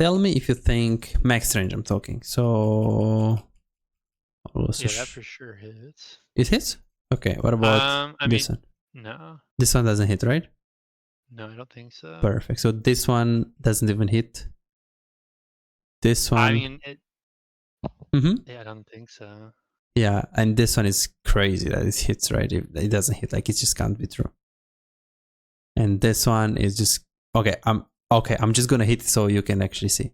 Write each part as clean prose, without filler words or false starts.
Tell me if you think max range I'm talking. So Yeah, that for sure hits. It hits? Okay, what about this one? No. This one doesn't hit, right? No, I don't think so. Perfect. So this one doesn't even hit. This one. I mean, yeah, I don't think so. Yeah, and this one is crazy that it hits, right? It doesn't hit, like it just can't be true. And this one is just okay. I'm just gonna hit it so you can actually see.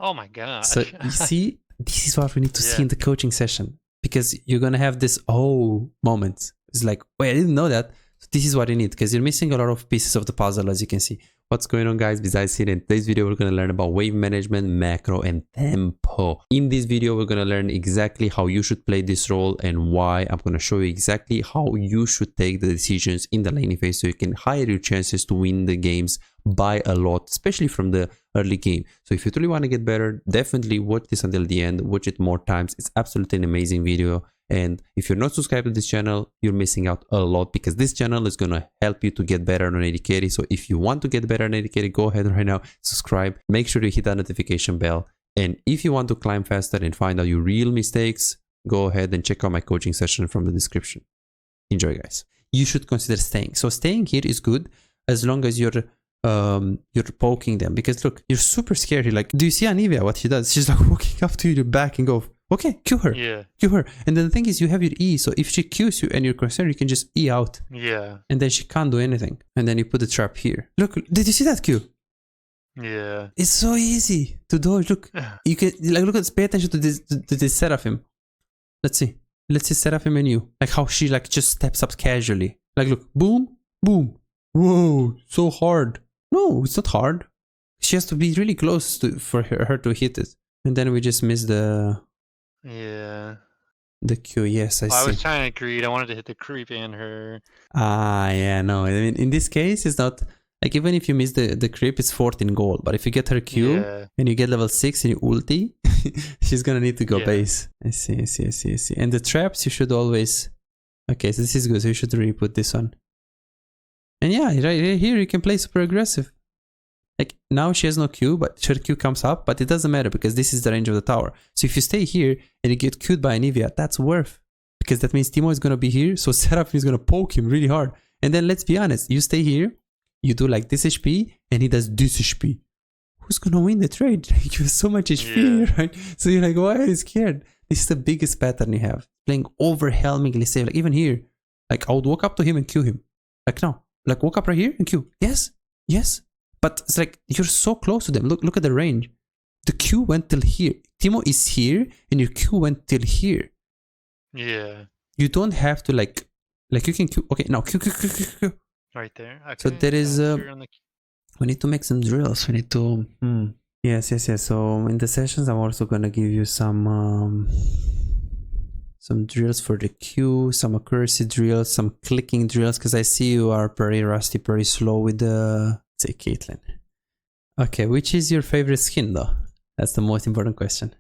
Oh my god! So you see, this is what we need to see in the coaching session, because you're gonna have this moment. It's like, wait, I didn't know that. So this is what you need, because you're missing a lot of pieces of the puzzle, as you can see. What's going on, guys? Besides here, in today's video, we're going to learn about wave management, macro, and tempo. In this video, we're going to learn exactly how you should play this role and why. I'm going to show you exactly how you should take the decisions in the laning phase so you can higher your chances to win the games by a lot, especially from the early game. So if you truly want to get better, definitely watch this until the end. Watch it more times. It's absolutely an amazing video. And if you're not subscribed to this channel, you're missing out a lot, because this channel is going to help you to get better on AD carry. So if you want to get better on AD carry, go ahead right now, subscribe, make sure you hit that notification bell. And if you want to climb faster and find out your real mistakes, go ahead and check out my coaching session from the description. Enjoy, guys. You should consider staying. So staying here is good as long as you're poking them, because look, you're super scared here. Like, do you see Anivia, what she does? She's like walking up to your back and go, okay, Q her. Yeah. Q her. And then the thing is, you have your E, so if she Qs you and you're concerned, you can just E out. Yeah. And then she can't do anything. And then you put the trap here. Look, did you see that Q? Yeah. It's so easy to dodge. Look, you can, like, look at, pay attention to this Seraphim. Let's see Seraphim and you. Like how she like just steps up casually. Like, look, boom, boom. Whoa, so hard. No, it's not hard. She has to be really close for her to hit it. And then we just miss the... Yeah. The Q, yes, I see. I was trying to greed. I wanted to hit the creep and her. Ah, yeah, no. I mean, in this case, it's not... Like, even if you miss the creep, it's 14 gold. But if you get her Q and you get level 6 and you ulti, she's gonna need to go base. I see. And the traps, you should always... Okay, so this is good. So you should really put this on. And yeah, right here you can play super aggressive. Like, now she has no Q, but her Q comes up, but it doesn't matter because this is the range of the tower. So if you stay here and you get Q'd by Anivia, that's worth. Because that means Timo is going to be here, so Seraphim is going to poke him really hard. And then let's be honest, you stay here, you do like this HP, and he does this HP. Who's going to win the trade? Like, you have so much HP, right? So you're like, why are you scared? This is the biggest pattern you have. Playing overwhelmingly safe. Like, even here, like, I would walk up to him and Q him. Like, no. Like, walk up right here and Q. Yes. But it's like, you're so close to them. Look at the range. The Q went till here. Timo is here, and your Q went till here. Yeah. You don't have to like you can Q. Okay, now Q. Right there. Okay. So there is we need to make some drills. We need to Yes. So in the sessions, I'm also gonna give you some drills for the Q, some accuracy drills, some clicking drills, because I see you are pretty rusty, pretty slow with the... Say Caitlyn. Okay, which is your favorite skin though? That's the most important question.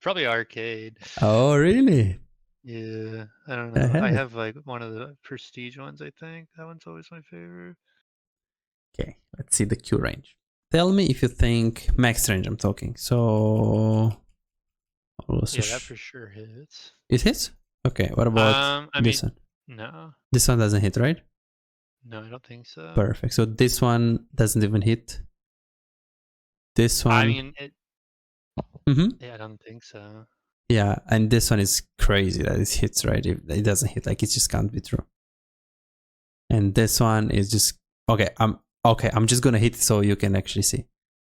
Probably arcade. Oh, really? Yeah, I don't know. I have like one of the prestige ones, I think. That one's always my favorite. Okay, let's see the Q range. Tell me if you think max range I'm talking. So... Yeah, that for sure hits. It hits? Okay, what about this one? No. This one doesn't hit, right? No, I don't think so. Perfect. So this one doesn't even hit. This one... I mean, yeah, I don't think so. Yeah, and this one is crazy that it hits, right? It doesn't hit, like it just can't be true. And this one is just... Okay, I'm just gonna hit it so you can actually see.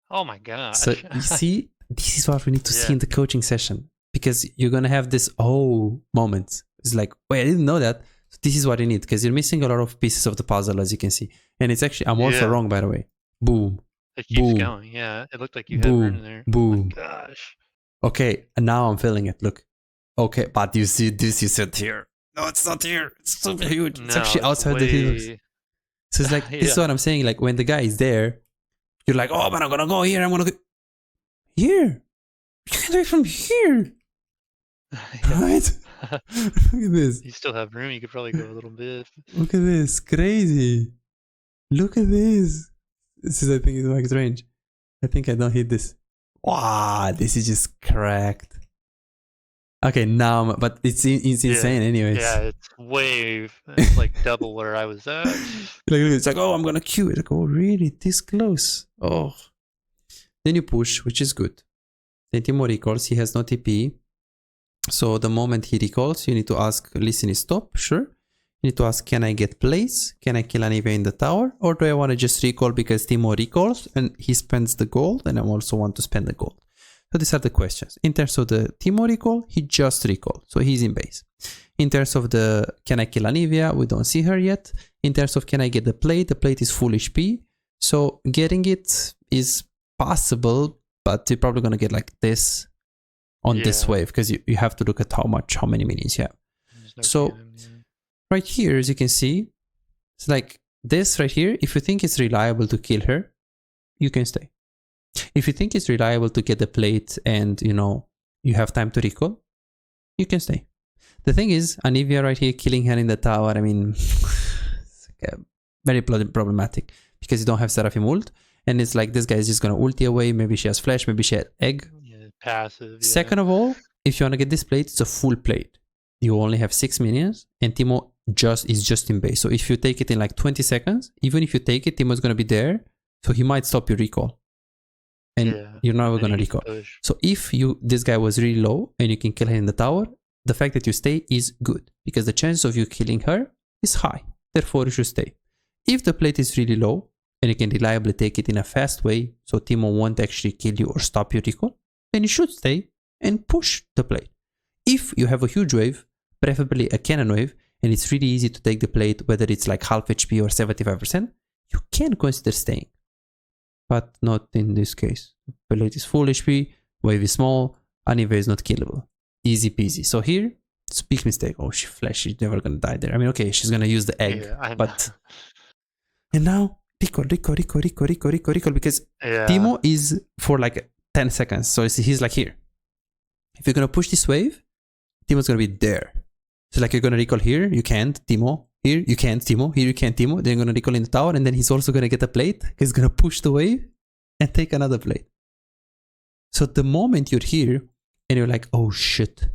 Oh my god. So you see, this is what we need to see in the coaching session, because you're gonna have this moment. It's like, wait, I didn't know that. So this is what you need, because you're missing a lot of pieces of the puzzle, as you can see. And it's actually, I'm also wrong, by the way. Boom. It keeps going. Yeah, it looked like you had Burn in there. Boom. Oh my gosh. Okay, and now I'm feeling it. Look. Okay, but you see this, you said here. No, it's not here. It's super huge. It's actually outside the hills. So it's like, this is what I'm saying. Like, when the guy is there, you're like, oh, but I'm gonna go here. I'm gonna go here. You can do it from here. Right? Look at this. You still have room. You could probably go a little bit. Look at this. Crazy. Look at this. This is, I think, is max range. I think I don't hit this. Wow, this is just cracked. Okay, now, but it's insane anyways. Yeah, it's like double where I was at. It's like, oh, I'm gonna queue. It's like, oh, really? This close? Oh. Then you push, which is good. Then Timo recalls. He has no TP. So the moment he recalls, you need to ask, listen, stop, sure. You need to ask, can I get plays? Can I kill Anivia in the tower? Or do I want to just recall because Timo recalls and he spends the gold and I also want to spend the gold? So these are the questions. In terms of the Timo recall, he just recalled. So he's in base. In terms of the, can I kill Anivia? We don't see her yet. In terms of, can I get the plate is full HP. So getting it is possible, but you're probably going to get like this on this wave because you have to look at how many minions you have. So right here, as you can see, it's like this right here. If you think it's reliable to kill her, you can stay. If you think it's reliable to get the plate and, you know, you have time to recall, you can stay. The thing is, Anivia right here, killing her in the tower, I mean, it's very problematic because you don't have Seraphim ult. And it's like, this guy is just going to ulti away. Maybe she has flash, maybe she had egg. Yeah, passive. Second of all, if you want to get this plate, it's a full plate. You only have 6 minions and Timo is just in base. So if you take it in like 20 seconds, even if you take it, Timo's going to be there. So he might stop your recall. And you're never going to recall. So if this guy was really low and you can kill her in the tower, the fact that you stay is good because the chance of you killing her is high. Therefore, you should stay. If the plate is really low and you can reliably take it in a fast way, so Timo won't actually kill you or stop your recall, then you should stay and push the plate. If you have a huge wave, preferably a cannon wave, and it's really easy to take the plate, whether it's like half HP or 75%, you can consider staying. But not in this case. The plate is full HP, wave is small, Anivia is not killable. Easy peasy. So here, it's a big mistake. Oh, she flashed, she's never gonna die there. I mean, okay, she's gonna use the egg, but... And now, recall, because Timo is for like 10 seconds. So he's like here. If you're gonna push this wave, Timo's gonna be there. So like you're gonna recall here, you can't, Timo. Here, you can't, Timo. Here, you can't, Timo. Then you're gonna recall in the tower, and then he's also gonna get a plate. He's gonna push the wave and take another plate. So the moment you're here, and you're like, oh shit.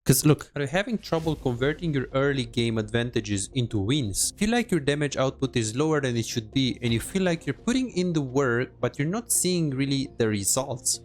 Because look, are you having trouble converting your early game advantages into wins? Feel like your damage output is lower than it should be, and you feel like you're putting in the work, but you're not seeing really the results?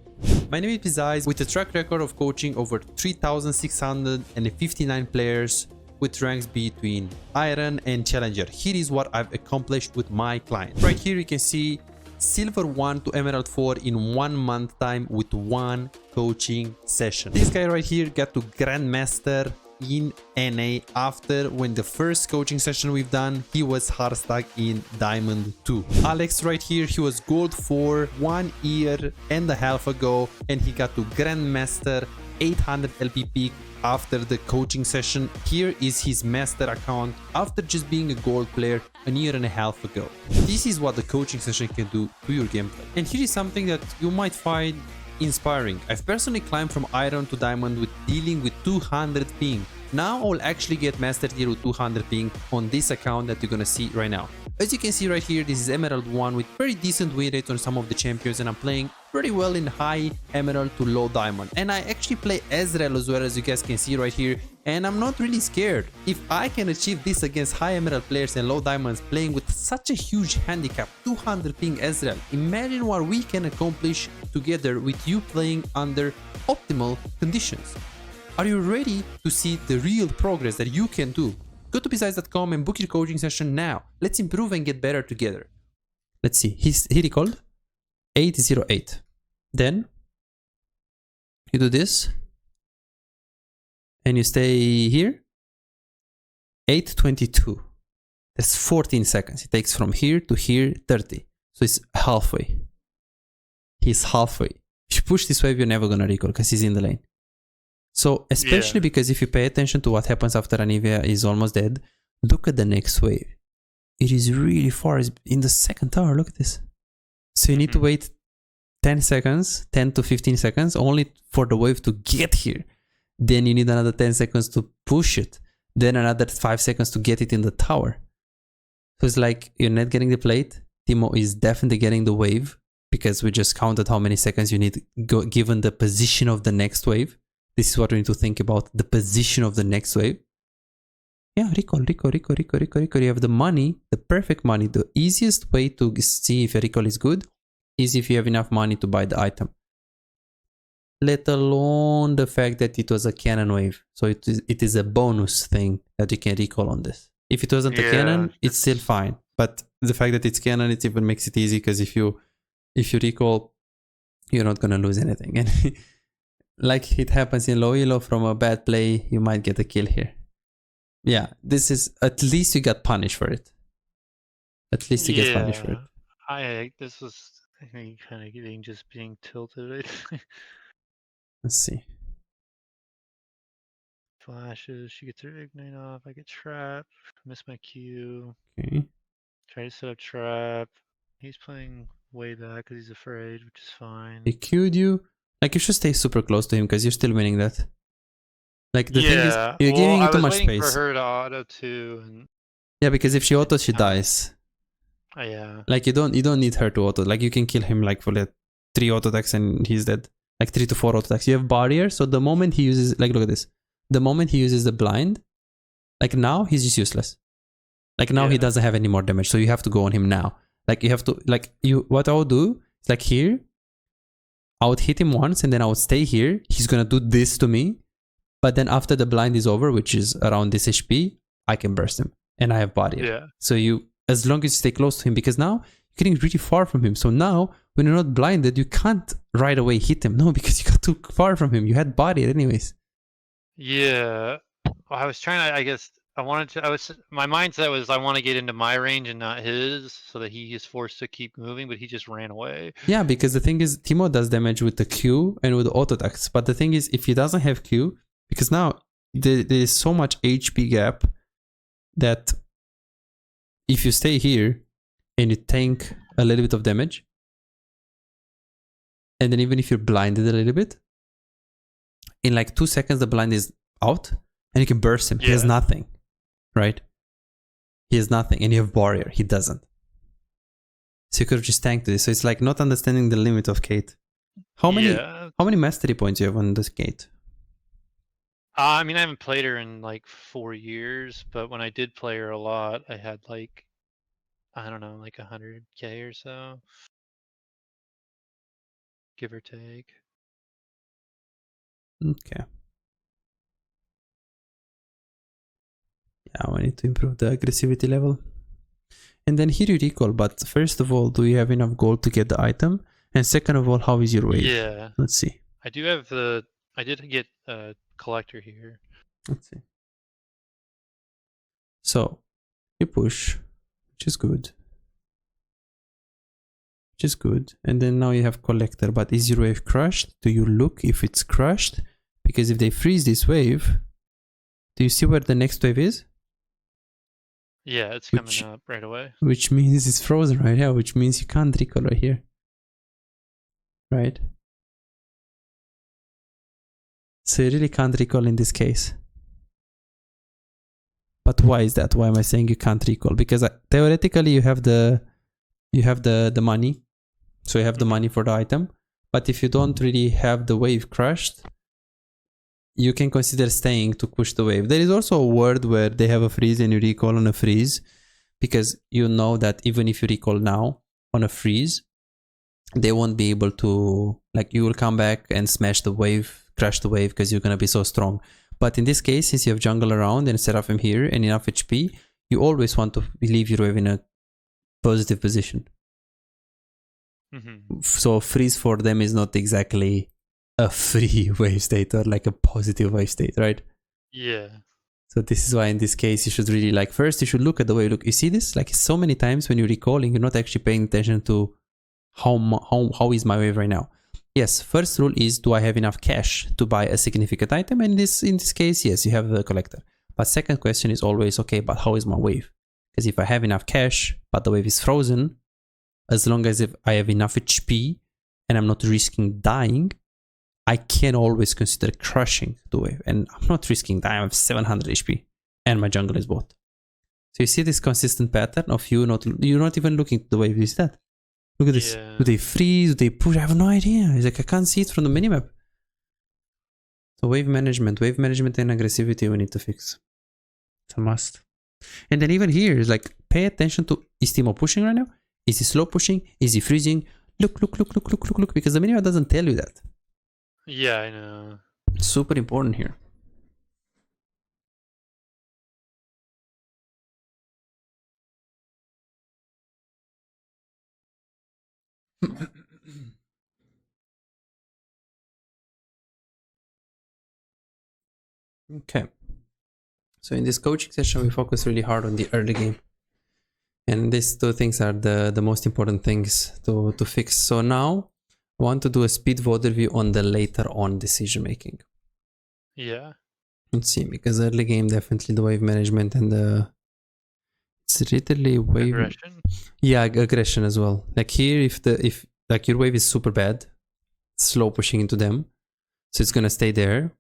My name is Pizais, with a track record of coaching over 3,659 players with ranks between Iron and Challenger. Here is what I've accomplished with my client. Right here you can see Silver 1 to Emerald 4 in 1 month time with 1 coaching session. This guy right here got to Grandmaster in NA after when the first coaching session we've done, he was hard stuck in Diamond 2. Alex right here, he was Gold 4 1 year and a half ago, and he got to Grandmaster 800 LPP after the coaching session. Here is his master account after just being a gold player a year and a half ago. This is what the coaching session can do to your gameplay. And here is something that you might find inspiring. I've personally climbed from Iron to Diamond with dealing with 200 ping. Now I'll actually get Master Tier with 200 ping on this account that you're gonna see right now. As you can see right here, this is Emerald 1 with very decent win rates on some of the champions, and I'm playing pretty well in high Emerald to low Diamond. And I actually play Ezreal as well, as you guys can see right here, and I'm not really scared. If I can achieve this against high Emerald players and low Diamonds playing with such a huge handicap, 200 ping Ezreal, imagine what we can accomplish together with you playing under optimal conditions. Are you ready to see the real progress that you can do? Go to pizais.com and book your coaching session now. Let's improve and get better together. Let's see. He recalled 808. Then you do this and you stay here. 822. That's 14 seconds. It takes from here to here 30. So it's halfway. He's halfway. If you push this wave, you're never gonna recall because he's in the lane. So especially because if you pay attention to what happens after Anivia is almost dead, look at the next wave. It is really far. It's in the second tower. Look at this. So you need to wait 10 seconds, 10 to 15 seconds only for the wave to get here. Then you need another 10 seconds to push it. Then another 5 seconds to get it in the tower. So it's like you're not getting the plate. Timo is definitely getting the wave because we just counted how many seconds you need given the position of the next wave. This is what we need to think about, the position of the next wave. Yeah, recall. You have the money, the perfect money. The easiest way to see if a recall is good is if you have enough money to buy the item. Let alone the fact that it was a cannon wave. So it is a bonus thing that you can recall on this. If it wasn't a cannon, it's still fine. But the fact that it's cannon, it even makes it easy, because if you recall, you're not gonna lose anything. And like it happens in low elo, from a bad play, you might get a kill here. Yeah, this is, at least you got punished for it. At least you get punished for it. This was, I think, kind of getting just being tilted. Let's see. Flashes, she gets her ignite off, I get trapped, miss my Q. Okay. Try to set up trap. He's playing way back because he's afraid, which is fine. He queued you. Like, you should stay super close to him, because you're still winning that. Like, the thing is, you're giving him too much space. I was waiting for her to auto too. And yeah, because if she autos, she dies. Yeah. Like, you don't need her to auto. Like, you can kill him like for like 3 auto attacks and he's dead. Like 3 to 4 auto attacks. You have barrier, so the moment he uses, like, look at this. The moment he uses the blind, like now he's just useless. Like now he doesn't have any more damage, so you have to go on him now. Like you have to, like, what I would do is, like, here, I would hit him once and then I would stay here. He's gonna do this to me. But then after the blind is over, which is around this HP, I can burst him. And I have body. Yeah. So you, as long as you stay close to him, because now you're getting really far from him. So now, when you're not blinded, you can't right away hit him. No, because you got too far from him. You had body anyways. Yeah. Well, I was trying to, I guess, my mindset was I want to get into my range and not his, so that he is forced to keep moving, but he just ran away. Yeah, because the thing is, Timo does damage with the Q and with the auto attacks. But the thing is, if he doesn't have Q, because now there is so much HP gap that if you stay here and you tank a little bit of damage, and then even if you're blinded a little bit, in like 2 seconds the blind is out and you can burst him. He has nothing, right? He has nothing, and you have barrier. He doesn't. So you could have just tanked this. So it's like not understanding the limit of Kate. How many mastery points do you have on this Kate? I mean, I haven't played her in like 4 years, but when I did play her a lot, I had like, I don't know, like 100k or so, give or take. Okay. Yeah, we need to improve the aggressivity level. And then here you recall, but first of all, do you have enough gold to get the item? And second of all, how is your wave? Yeah. Let's see. I did get a collector here. Let's see. So, you push, which is good. Which is good. And then now you have collector, but is your wave crushed? Do you look if it's crushed? Because if they freeze this wave, do you see where the next wave is? Yeah, it's coming up right away. Which means it's frozen right here, which means you can't recall right here. Right? So you really can't recall in this case. But why is that? Why am I saying you can't recall? Because theoretically you have the money. So you have the money for the item. But if you don't really have the wave crushed, you can consider staying to push the wave. There is also a word where they have a freeze and you recall on a freeze, because you know that even if you recall now on a freeze, they won't be able to, like, you will come back and smash the wave, crash the wave, because you're going to be so strong. But in this case, since you have jungle around and Seraphim here and enough HP, you always want to leave your wave in a positive position. So freeze for them is not exactly a free wave state or like a positive wave state, right? Yeah. So this is why in this case you should really, like, first you should look at the wave. Look, you see this? Like, so many times when you're recalling, you're not actually paying attention to how is my wave right now. Yes, first rule is, do I have enough cash to buy a significant item? And in this case, yes, you have the collector. But second question is always, okay, but how is my wave? Because if I have enough cash, but the wave is frozen, as long as if I have enough HP and I'm not risking dying, I can always consider crushing the wave. And I'm not risking dying. I have 700 HP and my jungle is bot. So you see this consistent pattern of you're not even looking at the wave. You see that? Look at this. Yeah. Do they freeze? Do they push? I have no idea. It's like I can't see it from the minimap. So wave management and aggressivity we need to fix. It's a must. And then even here is like pay attention to, is Timo pushing right now? Is he slow pushing? Is he freezing? Look, because the minimap doesn't tell you that. Yeah, I know. It's super important here. Okay. So in this coaching session, we focus really hard on the early game. And these two things are the most important things to fix. So now I want to do a speed VOD review on the later on decision making. Yeah. Let's see, because early game definitely the wave management and it's literally wave Aggression. Yeah, aggression as well. Like here, if like your wave is super bad, slow pushing into them, so it's gonna stay there,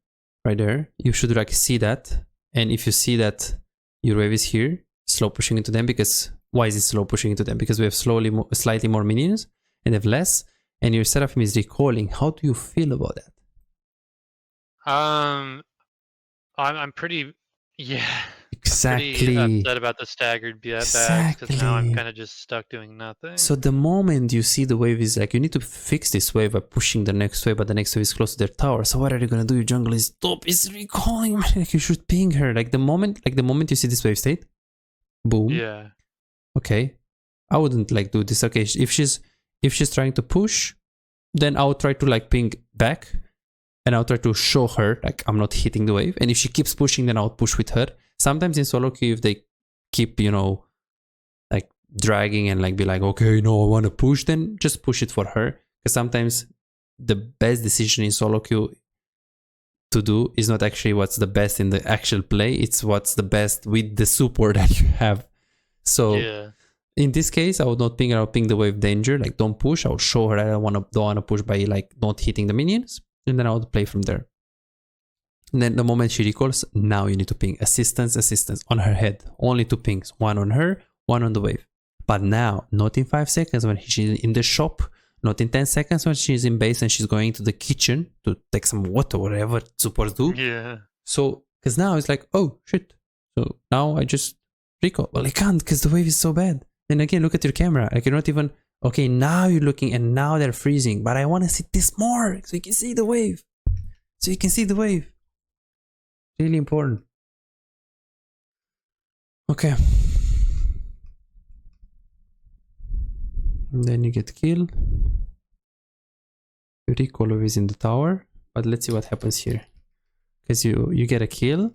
right there. You should like see that, and if you see that your wave is here, slow pushing into them. Because why is it slow pushing into them? Because we have slightly more minions and have less, and your Seraphim is recalling. How do you feel about that? I'm pretty, yeah. Exactly. I'm pretty upset about the staggered backs because now I'm kind of just stuck doing nothing. So the moment you see the wave is like, you need to fix this wave by pushing the next wave, but the next wave is close to their tower. So what are you gonna do? Your jungle is top, is recalling, man. Like you should ping her. Like the moment you see this wave state, boom. Yeah. Okay. I wouldn't like do this. Okay, if she's trying to push, then I'll try to like ping back, and I'll try to show her like I'm not hitting the wave. And if she keeps pushing, then I'll push with her. Sometimes in solo queue, if they keep, like dragging and like be like, okay, no, I want to push, then just push it for her. Because sometimes the best decision in solo queue to do is not actually what's the best in the actual play, it's what's the best with the support that you have. So yeah. In this case, I would not ping her, I'll ping the wave danger, like don't push. I'll show her I don't wanna push by like not hitting the minions, and then I would play from there. And then the moment she recalls, now you need to ping assistance on her head. Only 2 pings, one on her, one on the wave. But now, not in 5 seconds when she's in the shop, not in 10 seconds when she's in base and she's going to the kitchen to take some water, whatever supports do. Yeah. So, because now it's like, oh shit. So now I just recall. Well, I can't because the wave is so bad. Then again, look at your camera. Like you're not even, okay, now you're looking and now they're freezing. But I want to see this more so you can see the wave. Really important. Okay. And then you get killed. You recall who is in the tower. But let's see what happens here. Because you get a kill.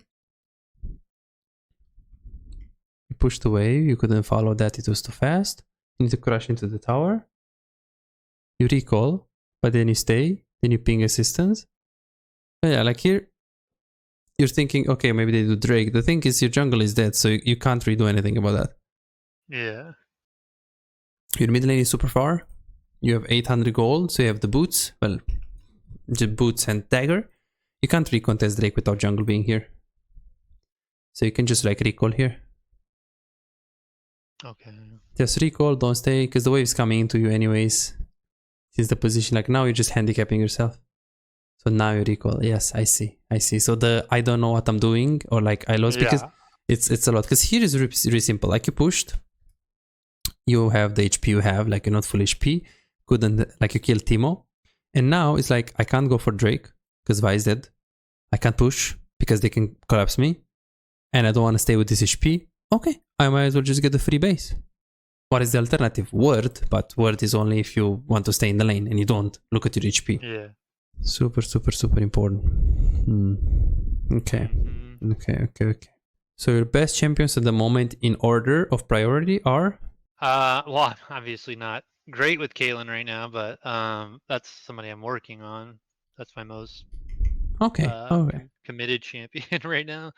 You push the wave. You couldn't follow that. It was too fast. You need to crash into the tower. You recall. But then you stay. Then you ping assistance. But yeah, like here. You're thinking, okay, maybe they do Drake. The thing is, your jungle is dead, so you can't really do anything about that. Yeah. Your mid lane is super far. You have 800 gold, so you have the boots. Well, the boots and dagger. You can't recontest Drake without jungle being here. So you can just like recall here. Okay. Just recall, don't stay, because the wave is coming into you anyways. This is the position, like now you're just handicapping yourself. So now you recall. Yes, I see. So the I don't know what I'm doing or like I lost because it's a lot. Because here is really simple. Like you pushed, you have the HP you have, like you're not full HP. Couldn't like you killed Timo, and now it's like I can't go for Drake because Vi is dead. I can't push because they can collapse me, and I don't want to stay with this HP. Okay, I might as well just get the free base. What is the alternative? Word, but word is only if you want to stay in the lane and you don't look at your HP. Yeah. Super important. Okay. So your best champions at the moment in order of priority are? Well, I'm obviously not great with Caitlyn right now, but that's somebody I'm working on. That's my most committed champion right now.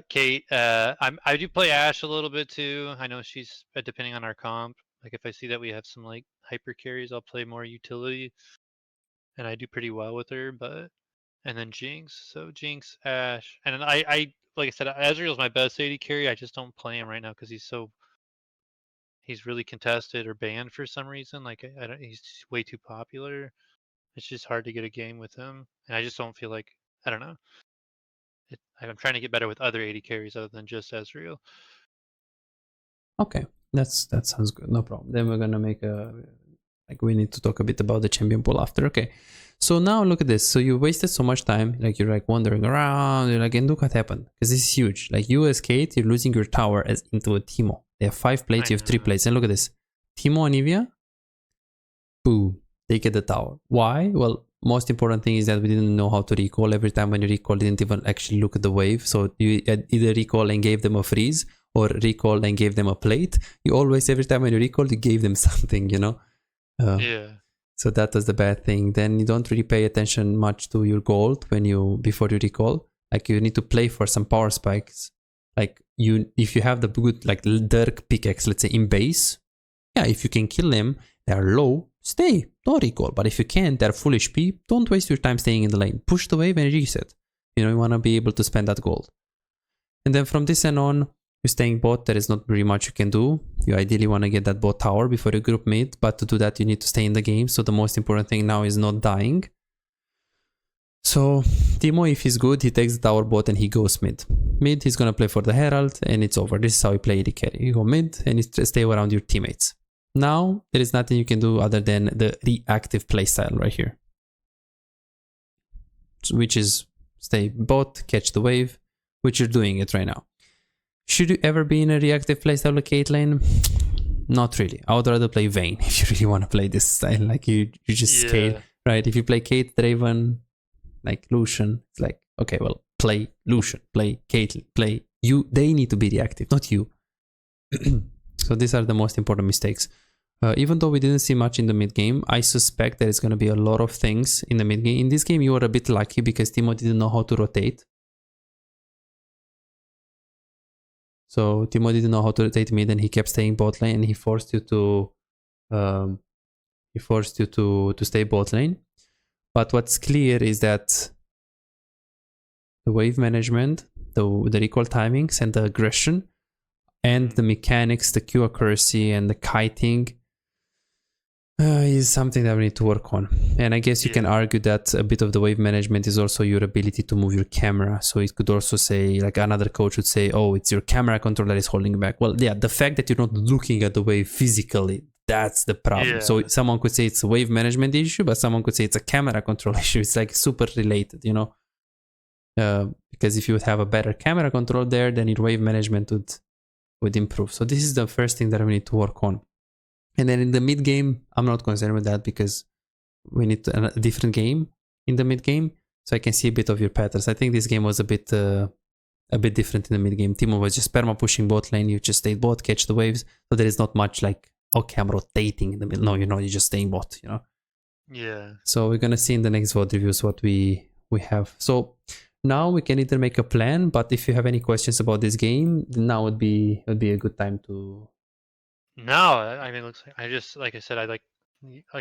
Kate, I do play Ashe a little bit too. I know she's depending on our comp. Like if I see that we have some like hyper carries, I'll play more utility, and I do pretty well with her. And then Jinx. So Jinx, Ashe, and then I like I said, Ezreal's my best AD carry. I just don't play him right now because he's so he's really contested or banned for some reason. Like I don't, he's just way too popular. It's just hard to get a game with him, and I just don't feel like I don't know. I'm trying to get better with other AD carries other than just Ezreal. Okay, that sounds good. No problem. Then we're gonna make a like we need to talk a bit about the champion pool after. Okay, so now look at this. So you wasted so much time, like you're like wandering around. You're like, and look what happened because this is huge. Like you as Kate, you're losing your tower as into a Teemo. They have 5 plates, I you have 3 know. plates, and look at this. Teemo and Evia, boom, they get the tower. Why? Well, most important thing is that we didn't know how to recall. Every time when you recall, didn't even actually look at the wave. So you either recall and gave them a freeze, or recall and gave them a plate. You always, every time when you recall, you gave them something, you know? Yeah. So that was the bad thing. Then you don't really pay attention much to your gold before you recall. Like you need to play for some power spikes. Like if you have the good, like Dirk pickaxe, let's say in base, yeah, if you can kill them, they are low, stay, don't recall. But if you can't, they're full HP, don't waste your time staying in the lane. Push the wave and reset. You know, you want to be able to spend that gold. And then from this end on, you're staying bot, there is not very much you can do. You ideally want to get that bot tower before you group mid, but to do that you need to stay in the game. So the most important thing now is not dying. So Teemo, if he's good, he takes the tower bot and he goes mid. Mid, he's gonna play for the Herald and it's over. This is how you play AD carry. You go mid and you stay around your teammates. Now, there is nothing you can do other than the reactive playstyle right here. Which is stay bot, catch the wave, which you're doing it right now. Should you ever be in a reactive playstyle like Kate lane? Not really. I would rather play Vayne if you really want to play this style. Like you just scale, right? If you play Kate, Draven, like Lucian, it's like, okay, well, play Lucian, play Caitlyn, play you. They need to be reactive, not you. So these are the most important mistakes. Even though we didn't see much in the mid game, I suspect there is going to be a lot of things in the mid game. In this game, you were a bit lucky because Teemo didn't know how to rotate. So Teemo didn't know how to rotate mid, and he kept staying bot lane, and he forced you to stay bot lane. But what's clear is that the wave management, the recall timings, and the aggression, and the mechanics, the Q accuracy, and the kiting is something that we need to work on. And I guess you can argue that a bit of the wave management is also your ability to move your camera. So it could also say, like another coach would say, oh, it's your camera control that is holding you back. Well, yeah, the fact that you're not looking at the wave physically, that's the problem. Yeah. So someone could say it's a wave management issue, but someone could say it's a camera control issue. It's like super related, you know? Because if you would have a better camera control there, then your wave management would improve. So this is the first thing that we need to work on. And then in the mid game, I'm not concerned with that because we need a different game in the mid game, so I can see a bit of your patterns. I think this game was a bit different in the mid game. Teemo was just perma pushing bot lane. You just stayed bot, catch the waves. So there is not much like, okay, I'm rotating in the middle. No, you're not. You're just staying bot. You know. Yeah. So we're gonna see in the next VOD reviews what we have. So now we can either make a plan, but if you have any questions about this game, then now would be a good time to. No, I mean, it looks like I just, like I said, like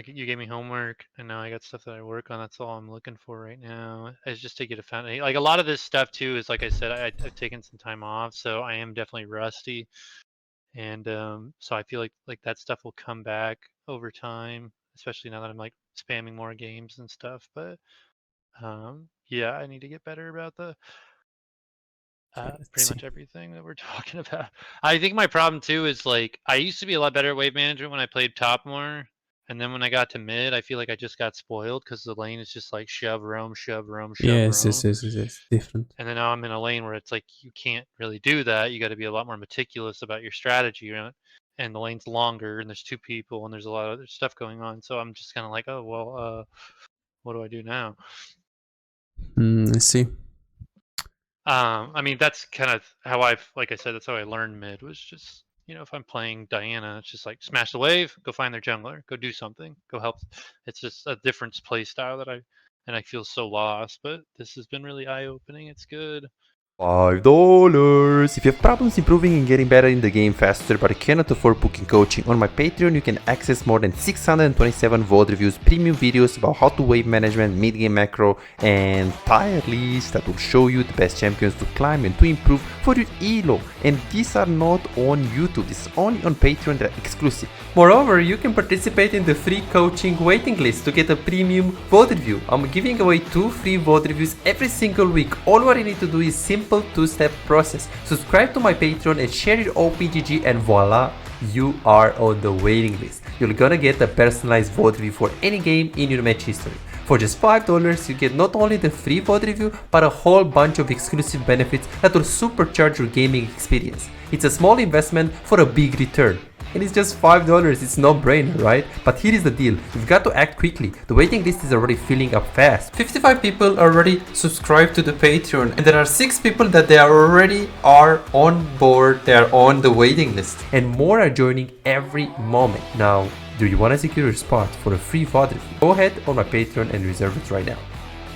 you gave me homework, and now I got stuff that I work on. That's all I'm looking for right now. Is just to get a foundation. Like a lot of this stuff too is, like I said, I've taken some time off, so I am definitely rusty, and so I feel like that stuff will come back over time, especially now that I'm like spamming more games and stuff. But yeah, I need to get better about the pretty much everything that we're talking about. I think my problem too is like I used to be a lot better at wave management when I played top more, and then when I got to mid, I feel like I just got spoiled because the lane is just like shove, roam, shove, roam, shove, Yes, roam. yes, different. And then now I'm in a lane where it's like you can't really do that. You got to be a lot more meticulous about your strategy, you know? And the lane's longer, and there's 2 people, and there's a lot of other stuff going on. So I'm just kind of like, oh well, what do I do now? I see. I mean, that's kind of how like I said, that's how I learned mid was just, you know, if I'm playing Diana, it's just like smash the wave, go find their jungler, go do something, go help. It's just a different play style and I feel so lost, but this has been really eye opening. It's good. $5. If you have problems improving and getting better in the game faster but cannot afford booking coaching, on my Patreon you can access more than 627 VOD reviews, premium videos about how to wave management, mid-game macro, and tier lists that will show you the best champions to climb and to improve for your elo. And these are not on YouTube, this is only on Patreon, they're exclusive. Moreover, you can participate in the free coaching waiting list to get a premium VOD review. I'm giving away 2 free VOD reviews every single week. All what you need to do is simple 2-step process. Subscribe to my Patreon and share your OPGG and voila, you are on the waiting list. You're gonna get a personalized VOD review for any game in your match history. For just $5, you get not only the free VOD review, but a whole bunch of exclusive benefits that will supercharge your gaming experience. It's a small investment for a big return. And it's just $5, it's no brainer, right? But here is the deal, you've got to act quickly. The waiting list is already filling up fast. 55 people already subscribed to the Patreon, and there are 6 people that they are on board, they are on the waiting list. And more are joining every moment. Now, do you want to secure your spot for a free VOD review? Go ahead on my Patreon and reserve it right now.